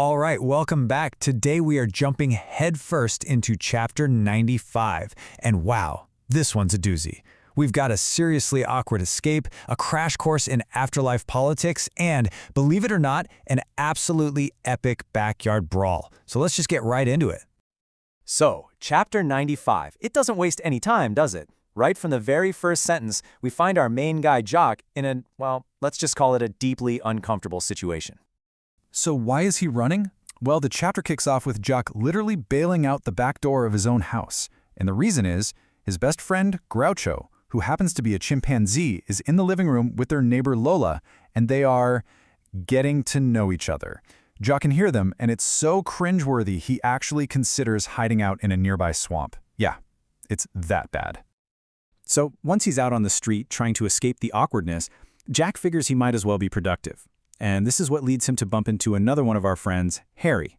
All right, welcome back. Today we are jumping headfirst into chapter 95. And wow, this one's a doozy. We've got a seriously awkward escape, a crash course in afterlife politics, and, believe it or not, an absolutely epic backyard brawl. So let's just get right into it. So, chapter 95. It doesn't waste any time, does it? Right from the very first sentence, we find our main guy Jock in a, well, let's just call it a deeply uncomfortable situation. So why is he running? Well, the chapter kicks off with Jock literally bailing out the back door of his own house. And the reason is, his best friend, Groucho, who happens to be a chimpanzee, is in the living room with their neighbor Lola, and they are getting to know each other. Jock can hear them, and it's so cringeworthy he actually considers hiding out in a nearby swamp. Yeah, it's that bad. So once he's out on the street trying to escape the awkwardness, Jack figures he might as well be productive. And this is what leads him to bump into another one of our friends, Harry.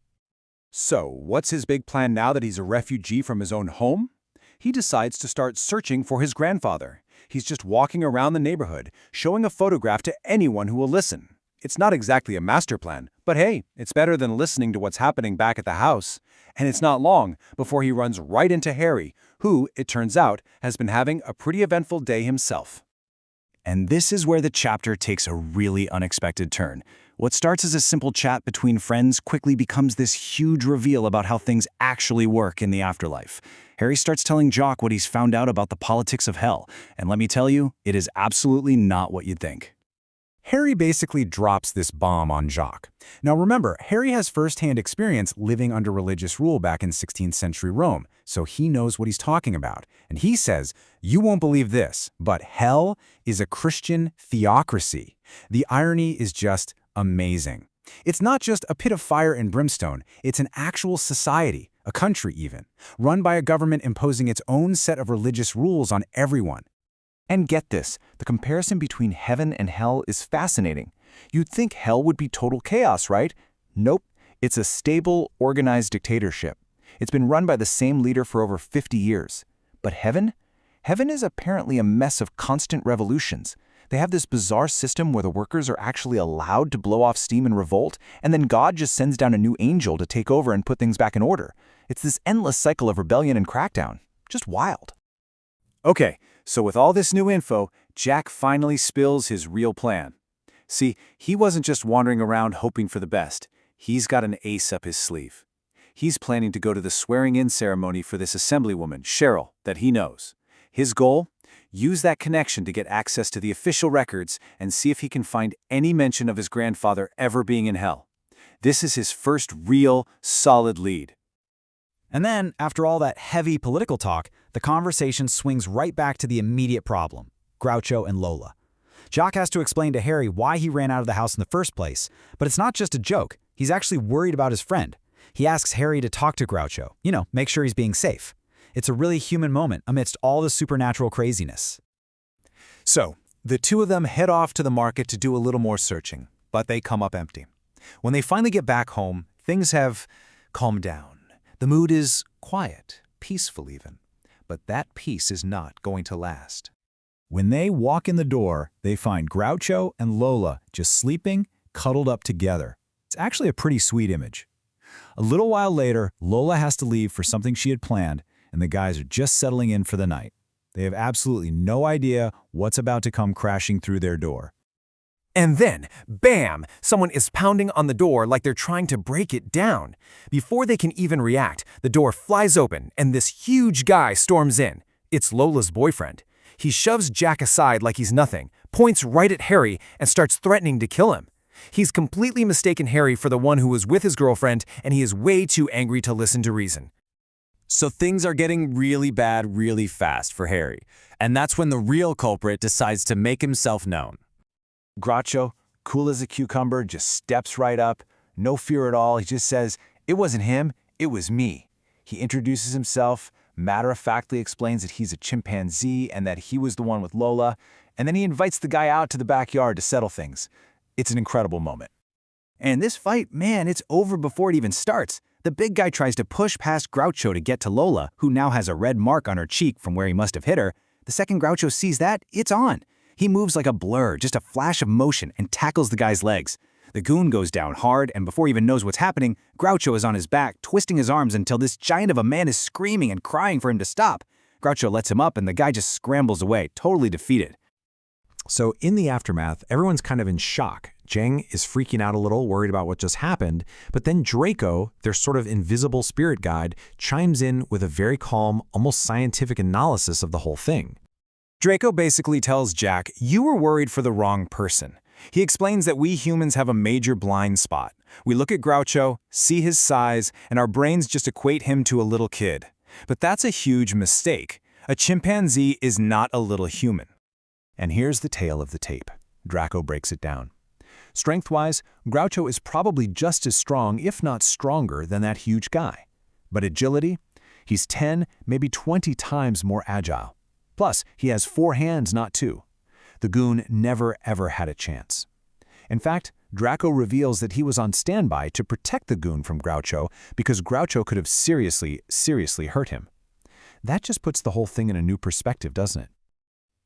So, what's his big plan now that he's a refugee from his own home? He decides to start searching for his grandfather. He's just walking around the neighborhood, showing a photograph to anyone who will listen. It's not exactly a master plan, but hey, it's better than listening to what's happening back at the house. And it's not long before he runs right into Harry, who, it turns out, has been having a pretty eventful day himself. And this is where the chapter takes a really unexpected turn. What starts as a simple chat between friends quickly becomes this huge reveal about how things actually work in the afterlife. Harry starts telling Jock what he's found out about the politics of hell, and let me tell you, it is absolutely not what you'd think. Harry basically drops this bomb on Jock. Now remember, Harry has first-hand experience living under religious rule back in 16th century Rome, so he knows what he's talking about. And he says, you won't believe this, but hell is a Christian theocracy. The irony is just amazing. It's not just a pit of fire and brimstone, it's an actual society, a country even, run by a government imposing its own set of religious rules on everyone. And get this, the comparison between heaven and hell is fascinating. You'd think hell would be total chaos, right? Nope, it's a stable, organized dictatorship. It's been run by the same leader for over 50 years. But heaven? Heaven is apparently a mess of constant revolutions. They have this bizarre system where the workers are actually allowed to blow off steam and revolt, and then God just sends down a new angel to take over and put things back in order. It's this endless cycle of rebellion and crackdown. Just wild. Okay, so with all this new info, Jack finally spills his real plan. See, he wasn't just wandering around hoping for the best. He's got an ace up his sleeve. He's planning to go to the swearing-in ceremony for this assemblywoman, Cheryl, that he knows. His goal? Use that connection to get access to the official records and see if he can find any mention of his grandfather ever being in hell. This is his first real, solid lead. And then, after all that heavy political talk, the conversation swings right back to the immediate problem, Groucho and Lola. Jock has to explain to Harry why he ran out of the house in the first place, but it's not just a joke. He's actually worried about his friend. He asks Harry to talk to Groucho, make sure he's being safe. It's a really human moment amidst all the supernatural craziness. So, the two of them head off to the market to do a little more searching, but they come up empty. When they finally get back home, things have calmed down. The mood is quiet, peaceful even. But that peace is not going to last. When they walk in the door, they find Groucho and Lola just sleeping, cuddled up together. It's actually a pretty sweet image. A little while later, Lola has to leave for something she had planned, and the guys are just settling in for the night. They have absolutely no idea what's about to come crashing through their door. And then, bam! Someone is pounding on the door like they're trying to break it down. Before they can even react, the door flies open and this huge guy storms in. It's Lola's boyfriend. He shoves Jack aside like he's nothing, points right at Harry, and starts threatening to kill him. He's completely mistaken Harry for the one who was with his girlfriend, and he is way too angry to listen to reason. So things are getting really bad really fast for Harry, and that's when the real culprit decides to make himself known. Groucho, cool as a cucumber, just steps right up. No fear at all. He just says, "It wasn't him, it was me." He introduces himself, matter-of-factly explains that he's a chimpanzee and that he was the one with Lola, and then he invites the guy out to the backyard to settle things. It's an incredible moment. And this fight, man, it's over before it even starts. The big guy tries to push past Groucho to get to Lola, who now has a red mark on her cheek from where he must have hit her. The second Groucho sees that, it's on. He moves like a blur, just a flash of motion, and tackles the guy's legs. The goon goes down hard, and before he even knows what's happening, Groucho is on his back, twisting his arms until this giant of a man is screaming and crying for him to stop. Groucho lets him up, and the guy just scrambles away, totally defeated. So in the aftermath, everyone's kind of in shock. Jeng is freaking out a little, worried about what just happened, but then Draco, their sort of invisible spirit guide, chimes in with a very calm, almost scientific analysis of the whole thing. Draco basically tells Jack, "You were worried for the wrong person." He explains that we humans have a major blind spot. We look at Groucho, see his size, and our brains just equate him to a little kid. But that's a huge mistake. A chimpanzee is not a little human. And here's the tale of the tape. Draco breaks it down. Strength-wise, Groucho is probably just as strong, if not stronger, than that huge guy. But agility? He's 10, maybe 20 times more agile. Plus, he has 4 hands, not 2. The goon never ever had a chance. In fact, Draco reveals that he was on standby to protect the goon from Groucho because Groucho could have seriously hurt him. That just puts the whole thing in a new perspective, doesn't it?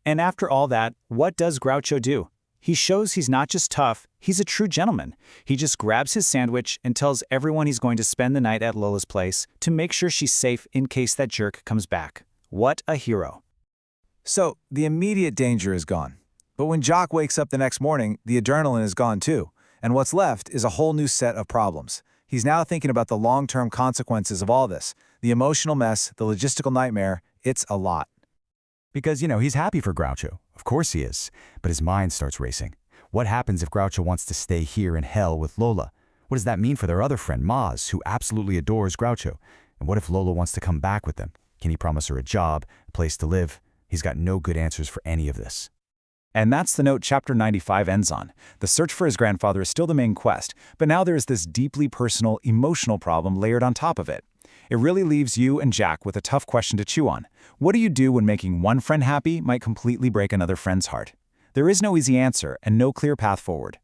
And after all that, what does Groucho do? He shows he's not just tough, he's a true gentleman. He just grabs his sandwich and tells everyone he's going to spend the night at Lola's place to make sure she's safe in case that jerk comes back. What a hero. So, the immediate danger is gone. But when Jock wakes up the next morning, the adrenaline is gone too. And what's left is a whole new set of problems. He's now thinking about the long-term consequences of all this. The emotional mess, the logistical nightmare, it's a lot. Because, he's happy for Groucho. Of course he is. But his mind starts racing. What happens if Groucho wants to stay here in hell with Lola? What does that mean for their other friend, Maz, who absolutely adores Groucho? And what if Lola wants to come back with them? Can he promise her a job, a place to live? He's got no good answers for any of this. And that's the note chapter 95 ends on. The search for his grandfather is still the main quest, but now there is this deeply personal, emotional problem layered on top of it. It really leaves you and Jack with a tough question to chew on. What do you do when making one friend happy might completely break another friend's heart? There is no easy answer and no clear path forward.